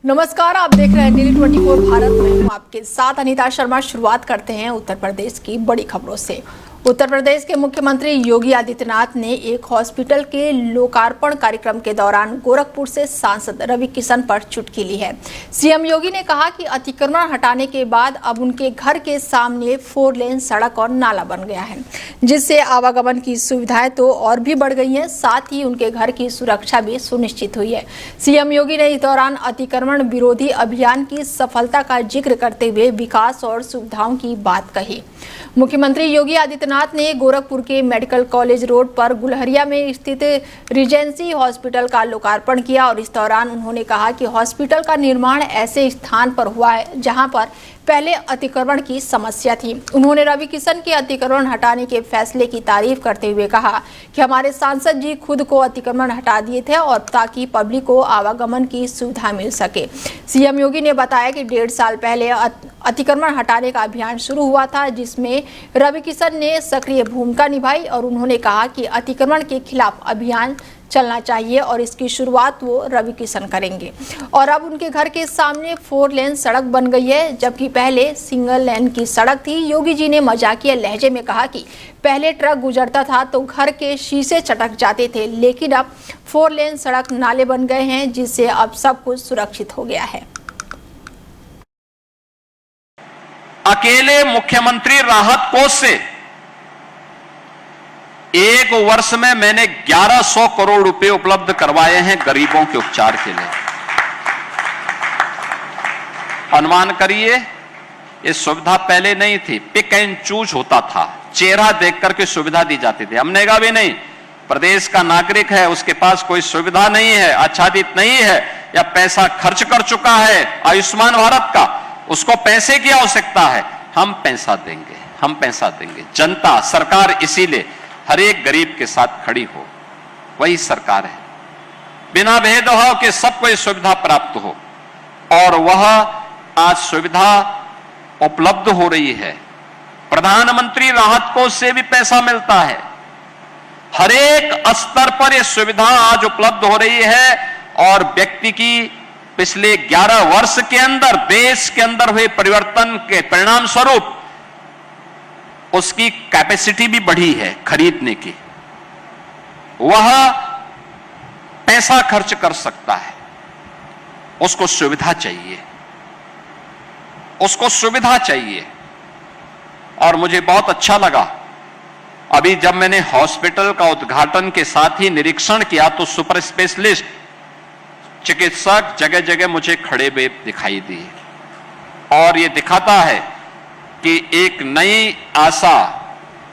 नमस्कार, आप देख रहे हैं दिल्ली 24 भारत। मैं हूं आपके साथ अनीता शर्मा। शुरुआत करते हैं उत्तर प्रदेश की बड़ी खबरों से। उत्तर प्रदेश के मुख्यमंत्री योगी आदित्यनाथ ने एक हॉस्पिटल के लोकार्पण कार्यक्रम के दौरान गोरखपुर से सांसद रवि किशन पर चुटकी ली है। सीएम योगी ने कहा कि अतिक्रमण हटाने के बाद अब उनके घर के सामने 4 लेन सड़क और नाला बन गया है, जिससे आवागमन की सुविधाएं तो और भी बढ़ गई हैं, साथ ही उनके घर की सुरक्षा भी सुनिश्चित हुई है। सीएम योगी ने इस दौरान अतिक्रमण विरोधी अभियान की सफलता का जिक्र करते हुए विकास और सुविधाओं की बात कही। मुख्यमंत्री योगी आदित्यनाथ ने गोरखपुर के मेडिकल कॉलेज रोड पर गुलहरिया में स्थित रिजेंसी हॉस्पिटल का लोकार्पण किया और इस दौरान उन्होंने कहा कि हॉस्पिटल का निर्माण ऐसे स्थान पर हुआ है जहां पर पहले अतिक्रमण की समस्या थी। उन्होंने रवि किशन के अतिक्रमण हटाने के फैसले की तारीफ करते हुए कहा कि हमारे सांसद जी खुद को अतिक्रमण हटा दिए थे और ताकि पब्लिक को आवागमन की सुविधा मिल सके। सीएम योगी ने बताया कि 1.5 साल पहले अतिक्रमण हटाने का अभियान शुरू हुआ था, जिसमें रवि किशन ने सक्रिय भूमिका निभाई और उन्होंने कहा कि अतिक्रमण के खिलाफ अभियान चलना चाहिए और इसकी शुरुआत वो रवि किशन करेंगे। और अब उनके घर के सामने 4 लेन सड़क बन गई है, जबकि पहले सिंगल लेन की सड़क थी। योगी जी ने मजाकिया लहजे में कहा कि पहले ट्रक गुजरता था तो घर के शीशे चटक जाते थे, लेकिन अब 4 लेन सड़क नाले बन गए हैं, जिससे अब सब कुछ सुरक्षित हो गया है। अकेले मुख्यमंत्री राहत कोष से 1 वर्ष में मैंने 1100 करोड़ रुपए उपलब्ध करवाए हैं गरीबों के उपचार के लिए। अनुमान करिए, ये सुविधा पहले नहीं थी, पिक एंड चूज होता था, चेहरा देख करके सुविधा दी जाती थी। हमने कहा भी नहीं, प्रदेश का नागरिक है, उसके पास कोई सुविधा नहीं है, आच्छादित नहीं है या पैसा खर्च कर चुका है आयुष्मान भारत का, उसको पैसे की आवश्यकता है, हम पैसा देंगे, हम पैसा देंगे। जनता, सरकार इसीलिए हर एक गरीब के साथ खड़ी हो, वही सरकार है। बिना भेदभाव के सबको ये सुविधा प्राप्त हो और वह आज सुविधा उपलब्ध हो रही है। प्रधानमंत्री राहत कोष से भी पैसा मिलता है। हर एक स्तर पर यह सुविधा आज उपलब्ध हो रही है और व्यक्ति की पिछले 11 वर्ष के अंदर देश के अंदर हुए परिवर्तन के परिणाम स्वरूप उसकी कैपेसिटी भी बढ़ी है खरीदने की। वह पैसा खर्च कर सकता है, उसको सुविधा चाहिए, उसको सुविधा चाहिए। और मुझे बहुत अच्छा लगा, अभी जब मैंने हॉस्पिटल का उद्घाटन के साथ ही निरीक्षण किया तो सुपर स्पेशलिस्ट चिकित्सक जगह जगह मुझे खड़े हुए दिखाई दिए और यह दिखाता है कि एक नई आशा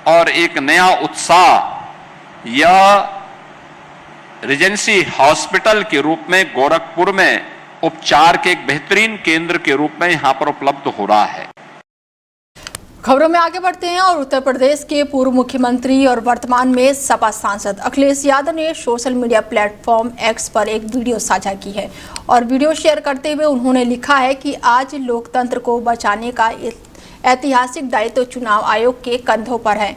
और एक नया उत्साह यह रिजेंसी हॉस्पिटल के रूप में गोरखपुर में उपचार के एक बेहतरीन केंद्र के रूप में यहां पर उपलब्ध हो रहा है। खबरों में आगे बढ़ते हैं और उत्तर प्रदेश के पूर्व मुख्यमंत्री और वर्तमान में सपा सांसद अखिलेश यादव ने सोशल मीडिया प्लेटफॉर्म एक्स पर एक वीडियो साझा की है और वीडियो शेयर करते हुए उन्होंने लिखा है कि आज लोकतंत्र को बचाने का ऐतिहासिक दायित्व चुनाव आयोग के कंधों पर है।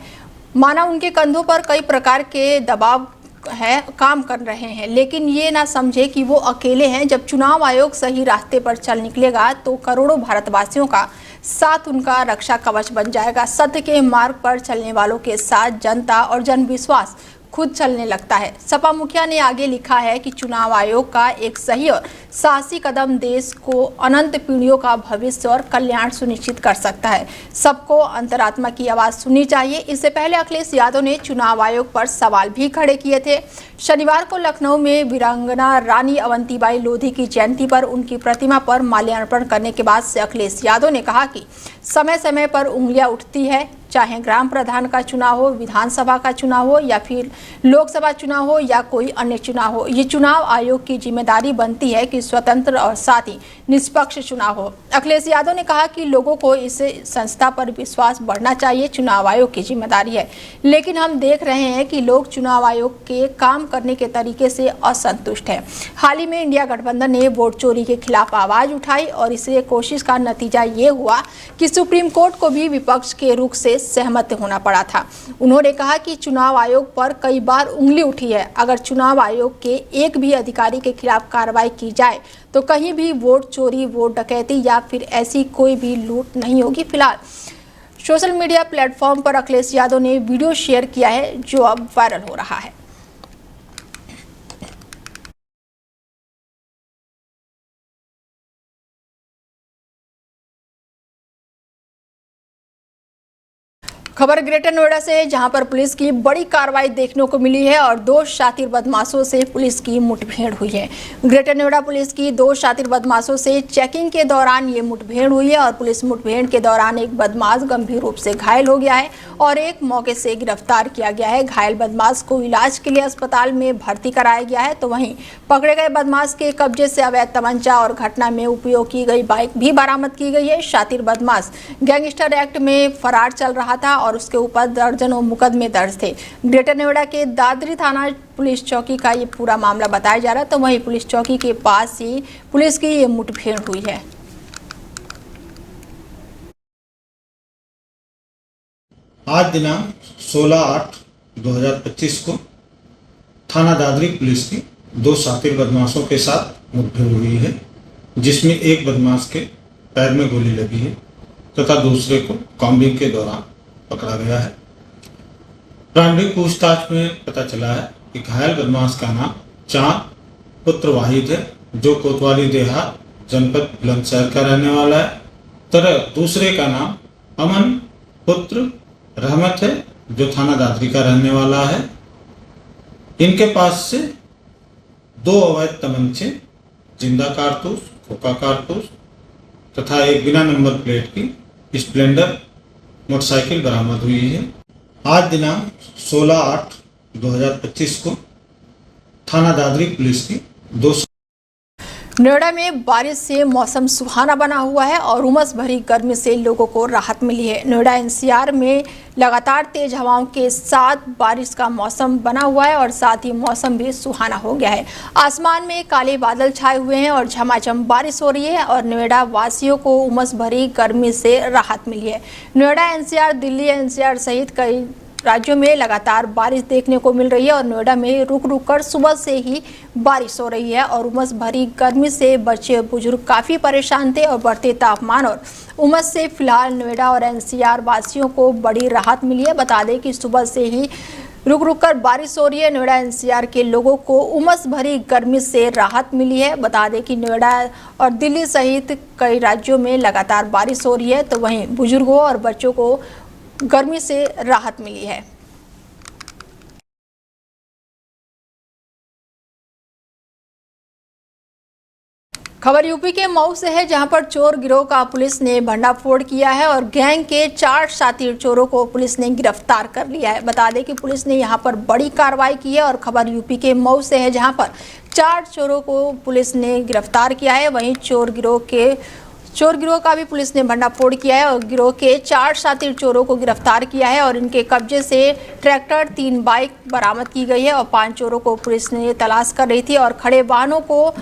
माना उनके कंधों पर कई प्रकार के दबाव है, काम कर रहे हैं, लेकिन ये ना समझे कि वो अकेले हैं। जब चुनाव आयोग सही रास्ते पर चल निकलेगा तो करोड़ों भारतवासियों का साथ उनका रक्षा कवच बन जाएगा। सत्य के मार्ग पर चलने वालों के साथ जनता और जनविश्वास खुद चलने लगता है। सपा मुखिया ने आगे लिखा है कि चुनाव आयोग का एक सही और साहसी कदम देश को अनंत पीढ़ियों का भविष्य और कल्याण सुनिश्चित कर सकता है। सबको अंतरात्मा की आवाज सुननी चाहिए। इससे पहले अखिलेश यादव ने चुनाव आयोग पर सवाल भी खड़े किए थे। शनिवार को लखनऊ में वीरांगना रानी अवंतीबाई लोधी की जयंती पर उनकी प्रतिमा पर माल्यार्पण करने के बाद से अखिलेश यादव ने कहा कि समय समय पर उंगलियां उठती है, चाहे ग्राम प्रधान का चुनाव हो, विधानसभा का चुनाव हो या फिर लोकसभा चुनाव हो या कोई अन्य चुनाव हो। ये चुनाव आयोग की जिम्मेदारी बनती है कि स्वतंत्र और साथ ही निष्पक्ष चुनाव हो। अखिलेश यादव ने कहा कि लोगों को इस संस्था पर विश्वास बढ़ना चाहिए, चुनाव आयोग की जिम्मेदारी है। लेकिन हम देख रहे हैं कि लोग चुनाव आयोग के काम करने के तरीके से असंतुष्ट हैं। हाल ही में इंडिया गठबंधन ने वोट चोरी के खिलाफ आवाज उठाई और इसे कोशिश का नतीजा ये हुआ कि सुप्रीम कोर्ट को भी विपक्ष के रुख से सहमत होना पड़ा था। उन्होंने कहा कि चुनाव आयोग पर कई बार उंगली उठी है। अगर चुनाव आयोग के एक भी अधिकारी के खिलाफ कार्रवाई की जाए तो कहीं भी वोट चोरी, वोट डकैती या फिर ऐसी कोई भी लूट नहीं होगी। फिलहाल सोशल मीडिया प्लेटफॉर्म पर अखिलेश यादव ने वीडियो शेयर किया है जो अब वायरल हो रहा है। खबर ग्रेटर नोएडा से है, जहां पर पुलिस की बड़ी कार्रवाई देखने को मिली है और 2 शातिर बदमाशों से पुलिस की मुठभेड़ हुई है। ग्रेटर नोएडा पुलिस की 2 शातिर बदमाशों से चेकिंग के दौरान ये मुठभेड़ हुई है और पुलिस मुठभेड़ के दौरान एक बदमाश गंभीर रूप से घायल हो गया है और एक मौके से गिरफ्तार किया गया है। घायल बदमाश को इलाज के लिए अस्पताल में भर्ती कराया गया है। तो वहीं पकड़े गए बदमाश के कब्जे से अवैध तमंचा और घटना में उपयोग की गई बाइक भी बरामद की गई है। शातिर बदमाश गैंगस्टर एक्ट में फरार चल रहा था और उसके ऊपर दर्जनों मुकदमे दर्ज थे। ग्रेटर नोएडा के दादरी थाना पुलिस चौकी का ये पूरा मामला बताया जा रहा है। तो वहीं पुलिस चौकी के पास ही पुलिस की ये मुठभेड़ हुई है। आज दिनांक 16/8/2025 को थाना दादरी पुलिस की 2 शातिर बदमाशों के साथ मुठभेड़ हुई है, जिसमें एक बदमाश के पैर में गोली लगी है तथा दूसरे को कॉम्बिंग के दौरान पकड़ा गया है। प्रारंभिक पूछताछ में पता चला है कि घायल बदमाश का नाम चांद पुत्र वाहिद है, जो कोतवाली देहात जनपद बुलंदशहर का रहने वाला है। तरह दूसरे का नाम अमन पुत्र रहमत है, जो थाना दादरी का रहने वाला है। इनके पास से 2 अवैध तमंचे, जिंदा कारतूस, खोखा कारतूस तथा एक बिना नंबर प्लेट की स्प्लेंडर मोटरसाइकिल बरामद हुई है। आज दिनांक 16/8/2025 को थाना दादरी पुलिस की 2 नोएडा में बारिश से मौसम सुहाना बना हुआ है और उमस भरी गर्मी से लोगों को राहत मिली है। नोएडा एनसीआर में लगातार तेज हवाओं के साथ बारिश का मौसम बना हुआ है और साथ ही मौसम भी सुहाना हो गया है। आसमान में काले बादल छाए हुए हैं और झमाझम बारिश हो रही है और नोएडा वासियों को उमस भरी गर्मी से राहत मिली है। नोएडा एनसीआर, दिल्ली एनसीआर सहित कई राज्यों में लगातार बारिश देखने को मिल रही है और नोएडा में रुक रुक कर सुबह से ही बारिश हो रही है और उमस भरी गर्मी से बच्चे बुजुर्ग काफ़ी परेशान थे और बढ़ते तापमान और उमस से फिलहाल नोएडा और एनसीआर वासियों को बड़ी राहत मिली है। बता दें कि सुबह से ही रुक रुक कर बारिश हो रही है। नोएडा एनसीआर के लोगों को उमस भरी गर्मी से राहत मिली है। बता दें कि नोएडा और दिल्ली सहित कई राज्यों में लगातार बारिश हो रही है, तो वहीं बुजुर्गों और बच्चों को गर्मी से राहत मिली है। खबर यूपी के मऊ से है, जहां पर चोर गिरोह का पुलिस ने भंडाफोड़ किया है और गैंग के 4 शातिर चोरों को पुलिस ने गिरफ्तार कर लिया है। बता दें कि पुलिस ने यहां पर बड़ी कार्रवाई की है और खबर यूपी के मऊ से है, जहां पर 4 चोरों को पुलिस ने गिरफ्तार किया है। वहीं चोर गिरोह का भी पुलिस ने भंडाफोड़ किया है और गिरोह के 4 शातिर चोरों को गिरफ्तार किया है और इनके कब्जे से ट्रैक्टर, 3 बाइक बरामद की गई है और 5 चोरों को पुलिस ने तलाश कर रही थी और खड़े वाहनों को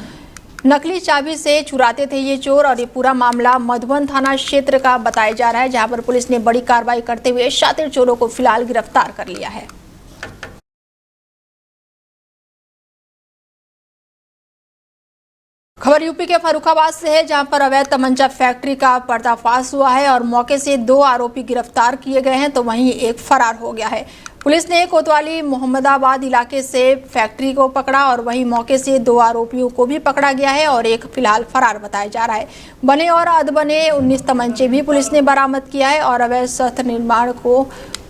नकली चाबी से चुराते थे ये चोर। और ये पूरा मामला मधुबन थाना क्षेत्र का बताया जा रहा है, जहां पर पुलिस ने बड़ी कार्रवाई करते हुए शातिर चोरों को फिलहाल गिरफ्तार कर लिया है। खबर यूपी के फर्रुखाबाद से है, जहां पर अवैध तमंचा फैक्ट्री का पर्दाफाश हुआ है और मौके से 2 आरोपी गिरफ्तार किए गए हैं, तो वहीं एक फरार हो गया है। पुलिस ने कोतवाली मोहम्मदाबाद इलाके से फैक्ट्री को पकड़ा और वहीं मौके से 2 आरोपियों को भी पकड़ा गया है और एक फिलहाल फरार बताया जा रहा है। बने और अधबने 19 तमंचे भी पुलिस ने बरामद किया है और अवैध शस्त्र निर्माण को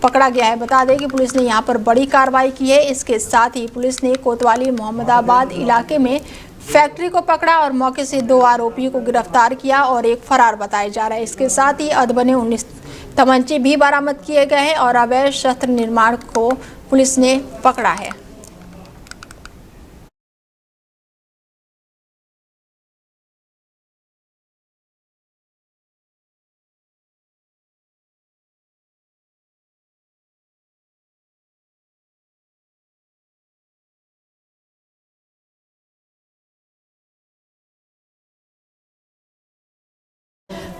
पकड़ा गया है। बता दें कि पुलिस ने यहां पर बड़ी कार्रवाई की है। इसके साथ ही पुलिस ने कोतवाली मोहम्मदाबाद इलाके में फैक्ट्री को पकड़ा और मौके से 2 आरोपियों को गिरफ्तार किया और एक फरार बताया जा रहा है। इसके साथ ही अधबने 19 तमंचे भी बरामद किए गए हैं और अवैध शस्त्र निर्माण को पुलिस ने पकड़ा है।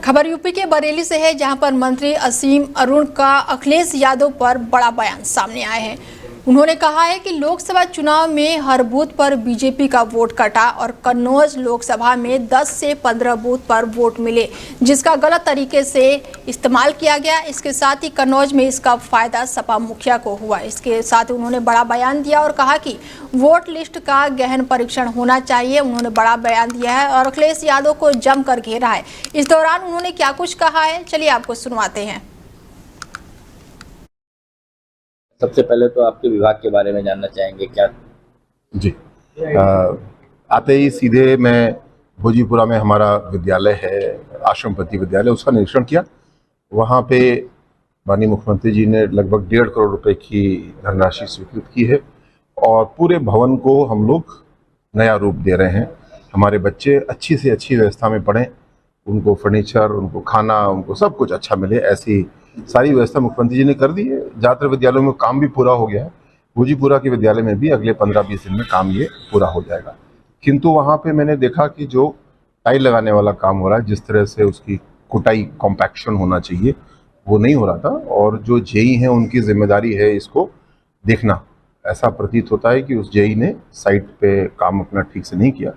खबर यूपी के बरेली से है, जहां पर मंत्री असीम अरुण का अखिलेश यादव पर बड़ा बयान सामने आया है। उन्होंने कहा है कि लोकसभा चुनाव में हर बूथ पर बीजेपी का वोट कटा और कन्नौज लोकसभा में 10 से 15 बूथ पर वोट मिले, जिसका गलत तरीके से इस्तेमाल किया गया। इसके साथ ही कन्नौज में इसका फायदा सपा मुखिया को हुआ। इसके साथ ही उन्होंने बड़ा बयान दिया और कहा कि वोट लिस्ट का गहन परीक्षण होना चाहिए। उन्होंने बड़ा बयान दिया है और अखिलेश यादव को जमकर घेरा है। इस दौरान उन्होंने क्या कुछ कहा है, चलिए आपको सुनवाते हैं। सबसे पहले तो आपके विभाग के बारे में जानना चाहेंगे क्या? जी, आते ही सीधे मैं भोजीपुरा में हमारा विद्यालय है, आश्रमपति विद्यालय, उसका निरीक्षण किया। वहाँ पे माननीय मुख्यमंत्री जी ने लगभग 1.5 करोड़ रुपए की धनराशि स्वीकृत की है और पूरे भवन को हम लोग नया रूप दे रहे हैं। हमारे बच्चे अच्छी से अच्छी व्यवस्था में पढ़ें, उनको फर्नीचर, उनको खाना, उनको सब कुछ अच्छा मिले, ऐसी सारी व्यवस्था मुख्यमंत्री जी ने कर दी है। ज़्यादातर विद्यालयों में काम भी पूरा हो गया है। भोजीपुरा के विद्यालय में भी अगले 15-20 दिन में काम ये पूरा हो जाएगा। किंतु वहाँ पे मैंने देखा कि जो टाइल लगाने वाला काम हो रहा है, जिस तरह से उसकी कुटाई कॉम्पैक्शन होना चाहिए, वो नहीं हो रहा था। और जो जेई हैं उनकी जिम्मेदारी है इसको देखना। ऐसा प्रतीत होता है कि उस जेई ने साइट पे काम अपना ठीक से नहीं किया,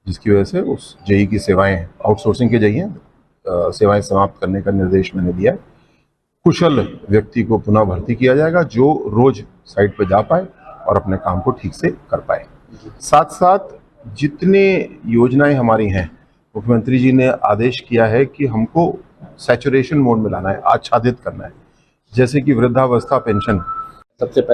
जिसकी वजह से उस जेई की सेवाएं, आउटसोर्सिंग के जेई हैं, सेवाएं समाप्त करने का निर्देश मैंने दिया है। कुशल व्यक्ति को पुनः भर्ती किया जाएगा जो रोज साइट पर जा पाए और अपने काम को ठीक से कर पाए। साथ साथ जितने योजनाएं हमारी हैं, मुख्यमंत्री जी ने आदेश किया है कि हमको सैचुरेशन मोड में लाना है, आच्छादित करना है। जैसे कि वृद्धावस्था पेंशन, सबसे पहले